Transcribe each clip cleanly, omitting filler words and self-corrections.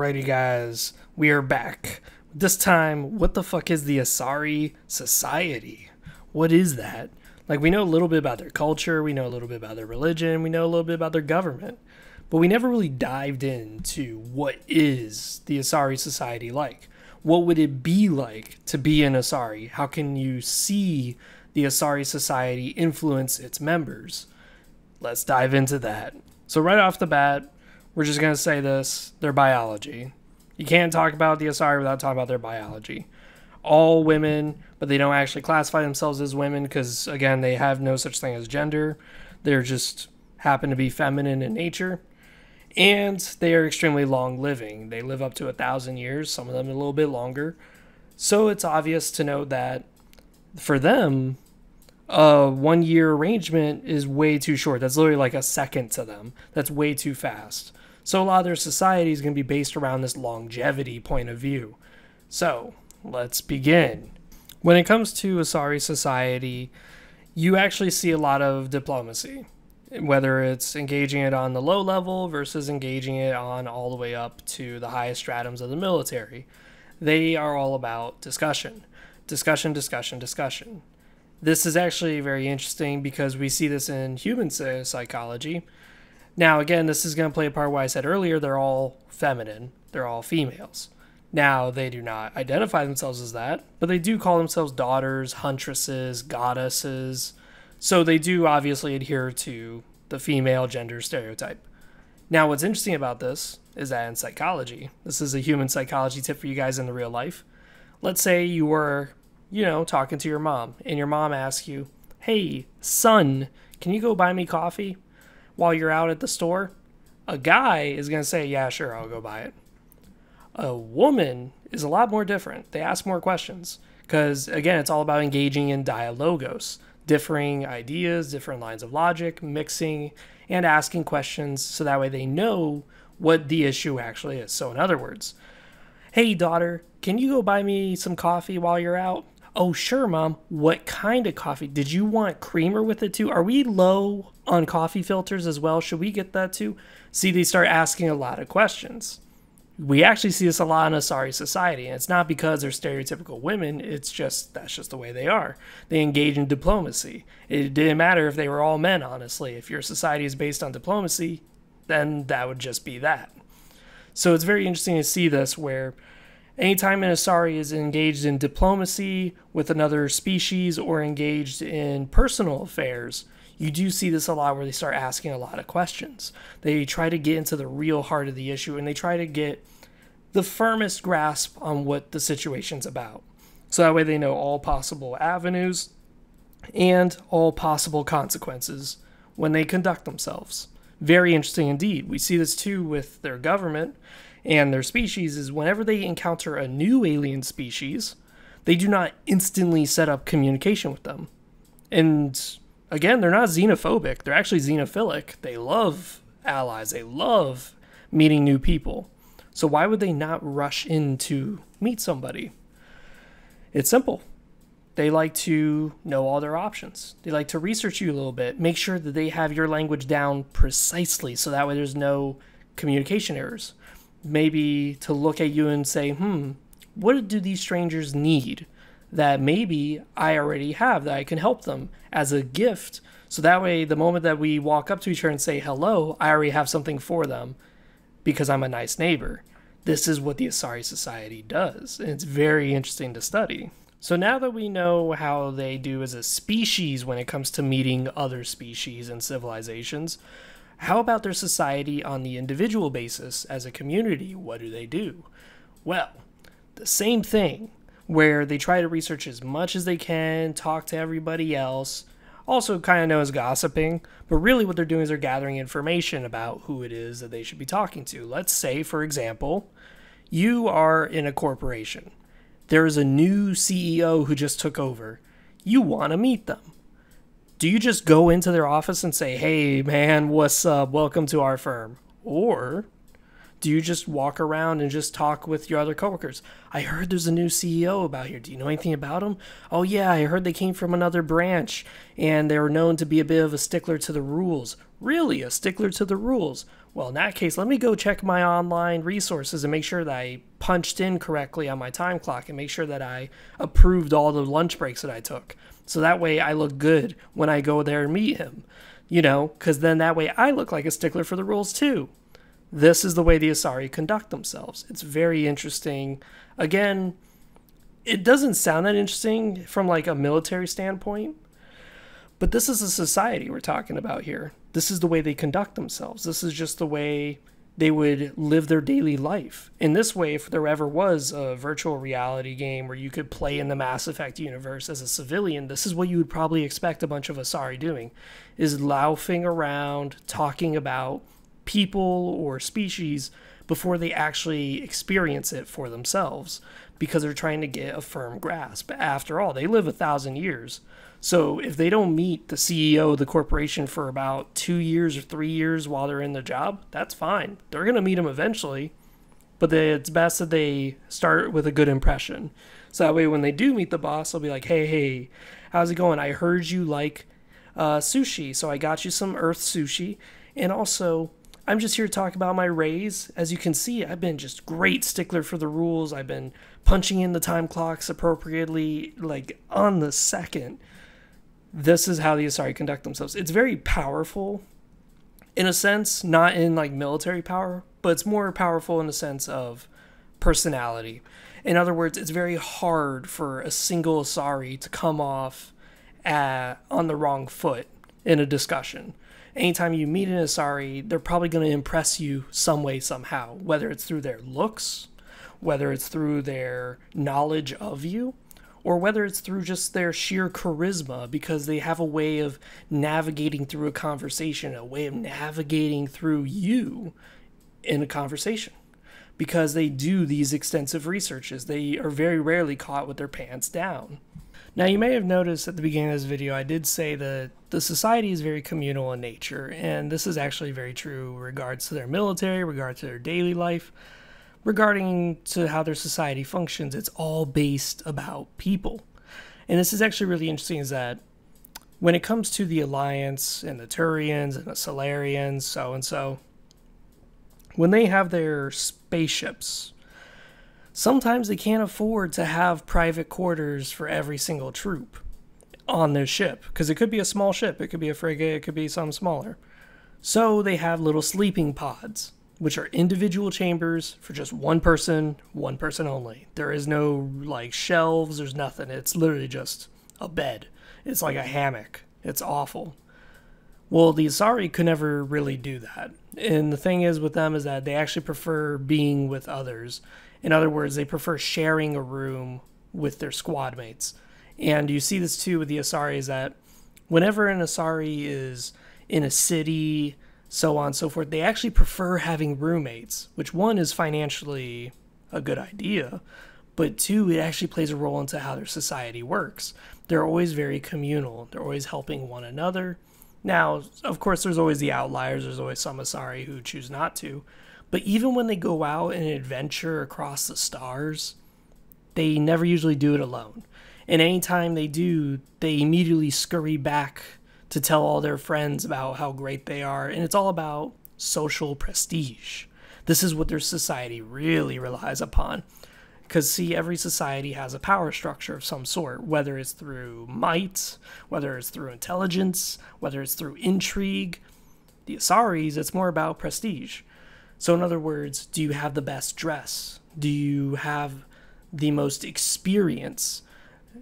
Alrighty guys, we are back. This time, what the fuck is the Asari Society? What is that? Like, we know a little bit about their culture, we know a little bit about their religion, we know a little bit about their government, but we never really dived into what is the Asari Society like. What would it be like to be an Asari? How can you see the Asari Society influence its members? Let's dive into that. So right off the bat, we're just going to say this, their biology. You can't talk about the Asari without talking about their biology. All women, but they don't actually classify themselves as women because, again, they have no such thing as gender. They're just happen to be feminine in nature. And they are extremely long living. They live up to 1,000 years, some of them a little bit longer. So it's obvious to note that for them, a 1 year arrangement is way too short. That's literally like a second to them. That's way too fast. So a lot of their society is going to be based around this longevity point of view. So let's begin. When it comes to Asari society, you actually see a lot of diplomacy, whether it's engaging it on the low level versus engaging it on all the way up to the highest stratums of the military. They are all about discussion. Discussion, discussion, discussion. This is actually very interesting because we see this in human psychology. Now, again, this is going to play a part where I said earlier, they're all feminine. They're all females. Now, they do not identify themselves as that, but they do call themselves daughters, huntresses, goddesses. So they do obviously adhere to the female gender stereotype. Now, what's interesting about this is that in psychology, this is a human psychology tip for you guys in the real life. Let's say you were, talking to your mom, and your mom asks you, "Hey, son, can you go buy me coffee while you're out at the store?" A guy is going to say, "Yeah, sure, I'll go buy it." A woman is a lot more different. They ask more questions because, again, it's all about engaging in dialogos, differing ideas, different lines of logic, mixing, and asking questions so that way they know what the issue actually is. So in other words, "Hey, daughter, can you go buy me some coffee while you're out?" "Oh, sure, Mom. What kind of coffee? Did you want creamer with it too? Are we low on coffee filters as well? Should we get that too?" See, they start asking a lot of questions. We actually see this a lot in Asari society, and it's not because they're stereotypical women, that's just the way they are. They engage in diplomacy. It didn't matter if they were all men, honestly. If your society is based on diplomacy, then that would just be that. So it's very interesting to see this where anytime an Asari is engaged in diplomacy with another species or engaged in personal affairs, you do see this a lot where they start asking a lot of questions. They try to get into the real heart of the issue and they try to get the firmest grasp on what the situation's about. So that way they know all possible avenues and all possible consequences when they conduct themselves. Very interesting indeed. We see this too with their government and their species is whenever they encounter a new alien species, they do not instantly set up communication with them. And again, they're not xenophobic. They're actually xenophilic. They love allies. They love meeting new people. So why would they not rush in to meet somebody? It's simple. They like to know all their options. They like to research you a little bit. Make sure that they have your language down precisely so that way there's no communication errors. Maybe to look at you and say, what do these strangers need that maybe I already have that I can help them as a gift. So that way, the moment that we walk up to each other and say hello, I already have something for them because I'm a nice neighbor. This is what the Asari Society does, and it's very interesting to study. So now that we know how they do as a species when it comes to meeting other species and civilizations, how about their society on the individual basis as a community? What do they do? Well, the same thing, where they try to research as much as they can, talk to everybody else, also kind of known as gossiping, but really what they're doing is they're gathering information about who it is that they should be talking to. Let's say, for example, you are in a corporation. There is a new CEO who just took over. You want to meet them. Do you just go into their office and say, "Hey, man, what's up? Welcome to our firm"? Or Do you just walk around and just talk with your other coworkers? I heard there's a new CEO about here. Do you know anything about them? Oh yeah, I heard they came from another branch and they were known to be a bit of a stickler to the rules. Really, a stickler to the rules? Well, in that case, let me go check my online resources and make sure that I punched in correctly on my time clock and make sure that I approved all the lunch breaks that I took. So that way I look good when I go there and meet him. You know, because then that way I look like a stickler for the rules too. This is the way the Asari conduct themselves. It's very interesting. Again, it doesn't sound that interesting from like a military standpoint, but this is a society we're talking about here. This is the way they conduct themselves. This is just the way they would live their daily life. In this way, if there ever was a virtual reality game where you could play in the Mass Effect universe as a civilian, this is what you would probably expect a bunch of Asari doing, is lounging around, talking about people or species before they actually experience it for themselves, because they're trying to get a firm grasp. After all, they live 1,000 years. So if they don't meet the CEO of the corporation for about 2 years or 3 years while they're in the job, that's fine. They're going to meet him eventually, but it's best that they start with a good impression. So that way when they do meet the boss, they'll be like, hey, how's it going? I heard you like sushi, so I got you some Earth sushi. And also, I'm just here to talk about my raise. As you can see, I've been just great stickler for the rules. I've been punching in the time clocks appropriately, like on the second. This is how the Asari conduct themselves. It's very powerful in a sense, not in like military power, but it's more powerful in the sense of personality. In other words, it's very hard for a single Asari to come off on the wrong foot in a discussion. Anytime you meet an Asari, they're probably going to impress you some way, somehow, whether it's through their looks, whether it's through their knowledge of you, or whether it's through just their sheer charisma, because they have a way of navigating through a conversation, a way of navigating through you in a conversation, because they do these extensive researches. They are very rarely caught with their pants down. Now, you may have noticed at the beginning of this video, I did say that the society is very communal in nature, and this is actually very true in regards to their military, regards to their daily life, regarding to how their society functions. It's all based about people. And this is actually really interesting, is that when it comes to the Alliance and the Turians and the Solarians, so-and-so, when they have their spaceships, sometimes they can't afford to have private quarters for every single troop on their ship, because it could be a small ship, it could be a frigate, it could be something smaller. So they have little sleeping pods, which are individual chambers for just one person only. There is no like shelves, there's nothing. It's literally just a bed. It's like a hammock. It's awful. Well, the Asari could never really do that. And the thing is with them is that they actually prefer being with others. In other words, they prefer sharing a room with their squad mates. And you see this too with the Asari, is that whenever an Asari is in a city, so on and so forth, they actually prefer having roommates, which one is financially a good idea, but two, it actually plays a role into how their society works. They're always very communal. They're always helping one another. Now, of course, there's always the outliers. There's always some Asari who choose not to. But even when they go out and adventure across the stars, they never usually do it alone. And anytime they do, they immediately scurry back to tell all their friends about how great they are. And it's all about social prestige. This is what their society really relies upon. Because, see, every society has a power structure of some sort, whether it's through might, whether it's through intelligence, whether it's through intrigue. The Asaris, it's more about prestige. So in other words, do you have the best dress? Do you have the most experience?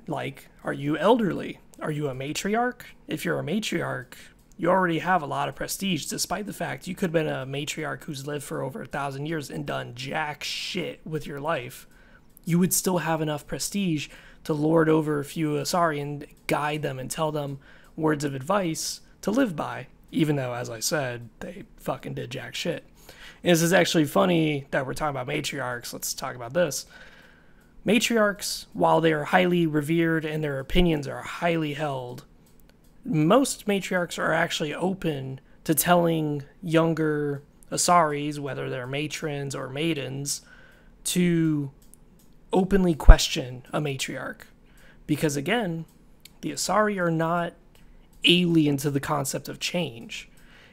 Like, are you elderly? Are you a matriarch? If you're a matriarch, you already have a lot of prestige, despite the fact you could have been a matriarch who's lived for over 1,000 years and done jack shit with your life. You would still have enough prestige to lord over a few Asari and guide them and tell them words of advice to live by, even though, as I said, they fucking did jack shit. And this is actually funny that we're talking about matriarchs. Let's talk about this. Matriarchs, while they are highly revered and their opinions are highly held, most matriarchs are actually open to telling younger Asaris, whether they're matrons or maidens, to openly question a matriarch. Because again, the Asari are not alien to the concept of change.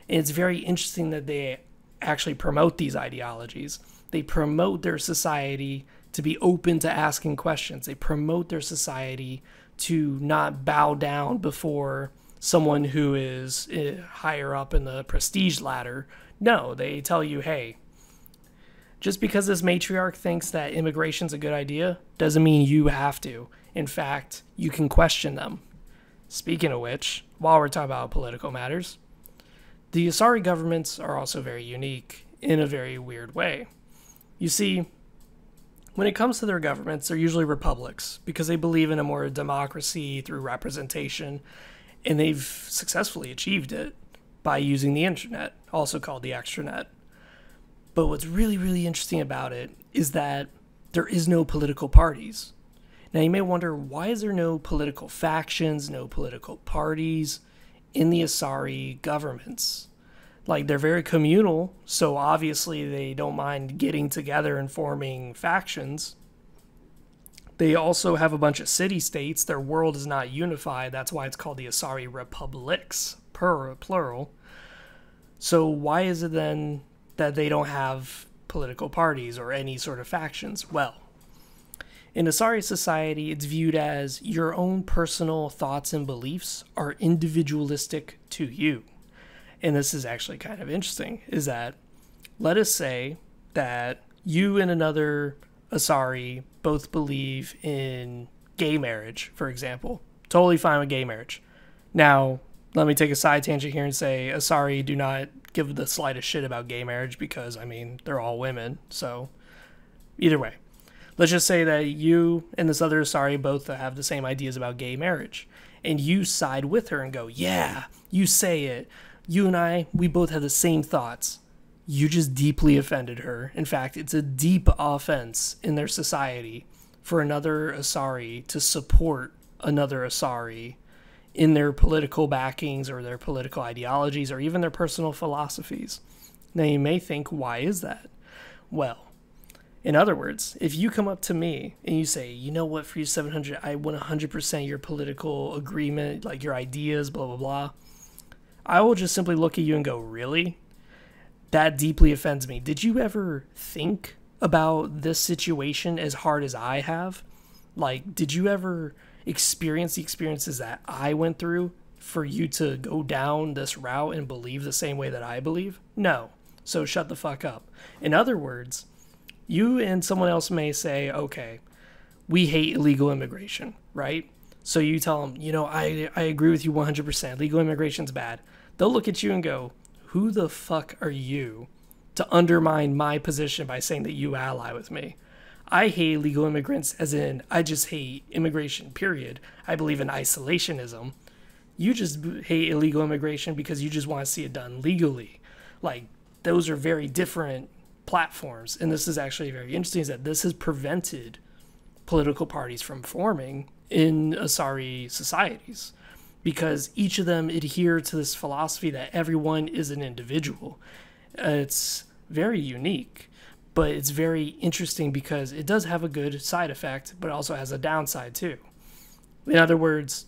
And it's very interesting that they actually promote these ideologies. They promote their society to be open to asking questions. They promote their society to not bow down before someone who is higher up in the prestige ladder. No, they tell you, hey, just because this matriarch thinks that immigration's a good idea doesn't mean you have to. In fact, you can question them. Speaking of which, while we're talking about political matters, the Asari governments are also very unique in a very weird way. You see, when it comes to their governments, they're usually republics because they believe in a more democracy through representation, and they've successfully achieved it by using the internet, also called the extranet. But what's really, really interesting about it is that there is no political parties. Now, you may wonder, why is there no political factions, no political parties in the Asari governments? Like, they're very communal, so obviously they don't mind getting together and forming factions. They also have a bunch of city-states. Their world is not unified. That's why it's called the Asari Republics, plural. So why is it then that they don't have political parties or any sort of factions? Well, in Asari society, it's viewed as your own personal thoughts and beliefs are individualistic to you. And this is actually kind of interesting, is that let us say that you and another Asari both believe in gay marriage, for example. Totally fine with gay marriage. Now, let me take a side tangent here and say Asari do not give the slightest shit about gay marriage because, I mean, they're all women. So, either way. Let's just say that you and this other Asari both have the same ideas about gay marriage. And you side with her and go, yeah, you say it. You and I, we both have the same thoughts. You just deeply offended her. In fact, it's a deep offense in their society for another Asari to support another Asari in their political backings or their political ideologies or even their personal philosophies. Now, you may think, why is that? Well, in other words, if you come up to me and you say, you know what, for you 700, I want 100% your political agreement, like your ideas, blah, blah, blah, I will just simply look at you and go, really? That deeply offends me. Did you ever think about this situation as hard as I have? Like, did you ever experience the experiences that I went through for you to go down this route and believe the same way that I believe? No. So shut the fuck up. In other words, you and someone else may say, okay, we hate illegal immigration, right? So you tell them, you know, I agree with you 100%. Legal immigration's bad. They'll look at you and go, who the fuck are you to undermine my position by saying that you ally with me? I hate illegal immigrants as in I just hate immigration, period. I believe in isolationism. You just hate illegal immigration because you just want to see it done legally. Like, those are very different platforms. And this is actually very interesting, is that this has prevented political parties from forming in Asari societies because each of them adhere to this philosophy that everyone is an individual. It's very unique, but it's very interesting because it does have a good side effect, but it also has a downside too. In other words,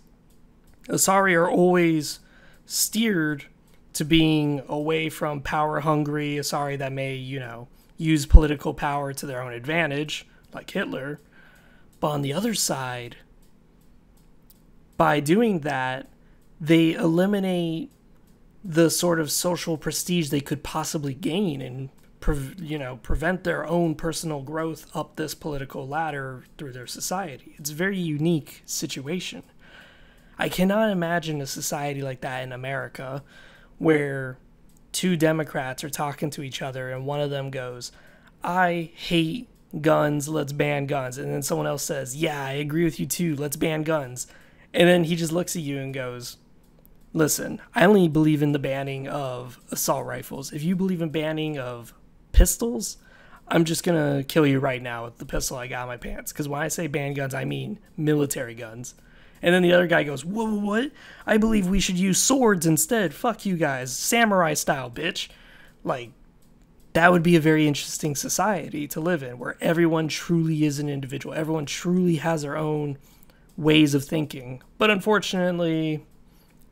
Asari are always steered to being away from power-hungry Asari that may, you know, use political power to their own advantage, like Hitler. But on the other side, by doing that, they eliminate the sort of social prestige they could possibly gain and, prevent their own personal growth up this political ladder through their society. It's a very unique situation. I cannot imagine a society like that in America where two Democrats are talking to each other and one of them goes, I hate guns, let's ban guns. And then someone else says, yeah, I agree with you too, let's ban guns. And then he just looks at you and goes, listen, I only believe in the banning of assault rifles. If you believe in banning of pistols, I'm just going to kill you right now with the pistol I got in my pants. Because when I say ban guns, I mean military guns. And then the other guy goes, whoa, what? I believe we should use swords instead. Fuck you guys. Samurai style, bitch. Like, that would be a very interesting society to live in, where everyone truly is an individual. Everyone truly has their own ways of thinking. But unfortunately,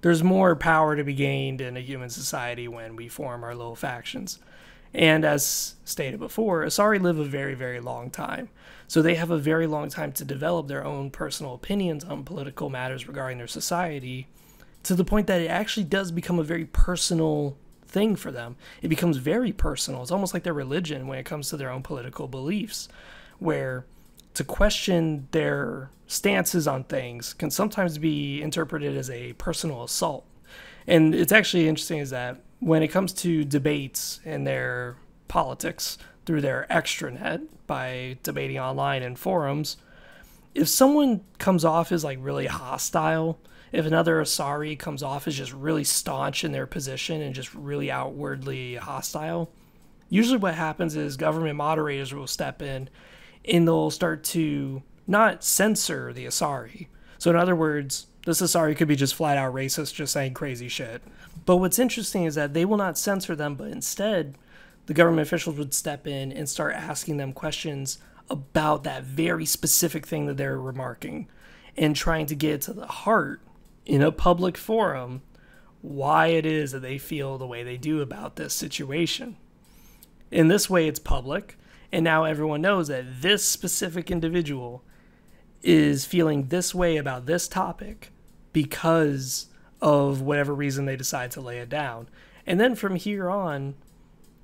there's more power to be gained in a human society when we form our little factions. And as stated before, Asari live a very, very long time. So they have a very long time to develop their own personal opinions on political matters regarding their society, to the point that it actually does become a very personal thing for them. It becomes very personal. It's almost like their religion when it comes to their own political beliefs, where to question their stances on things can sometimes be interpreted as a personal assault. And it's actually interesting is that when it comes to debates and their politics through their extranet by debating online and forums, if someone comes off as like really hostile, if another Asari comes off as just really staunch in their position and just really outwardly hostile, usually what happens is government moderators will step in and they'll start to not censor the Asari. So in other words, this Asari could be just flat out racist, just saying crazy shit. But what's interesting is that they will not censor them, but instead the government officials would step in and start asking them questions about that very specific thing that they're remarking and trying to get to the heart in a public forum why it is that they feel the way they do about this situation. In this way, it's public, and now everyone knows that this specific individual is feeling this way about this topic because of whatever reason they decide to lay it down. And then from here on,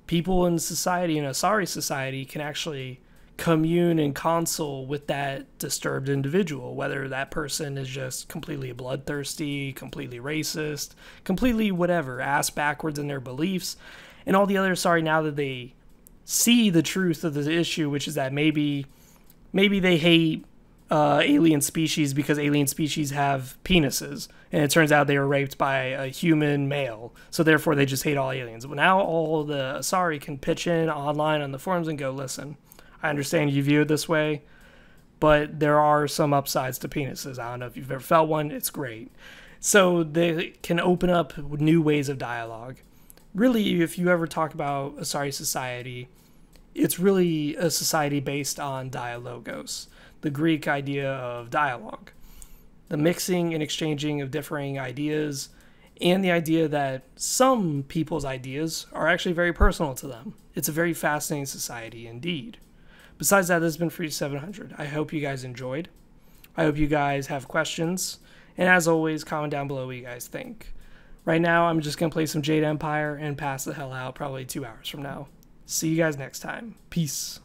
people in society, in Asari society, can actually commune and console with that disturbed individual, whether that person is just completely bloodthirsty, completely racist, completely whatever, ass backwards in their beliefs, and all the other Asari, now that they see the truth of the issue, which is that maybe they hate alien species because alien species have penises, and it turns out they were raped by a human male, so therefore they just hate all aliens. Well, now all the Asari can pitch in online on the forums and go, listen, I understand you view it this way, but there are some upsides to penises. I don't know if you've ever felt one. It's great. So they can open up new ways of dialogue. Really, if you ever talk about Asari society, it's really a society based on dialogos, the Greek idea of dialogue, the mixing and exchanging of differing ideas, and the idea that some people's ideas are actually very personal to them. It's a very fascinating society indeed. Besides that, this has been Free 700. I hope you guys enjoyed. I hope you guys have questions. And as always, comment down below what you guys think. Right now, I'm just going to play some Jade Empire and pass the hell out probably 2 hours from now. See you guys next time. Peace.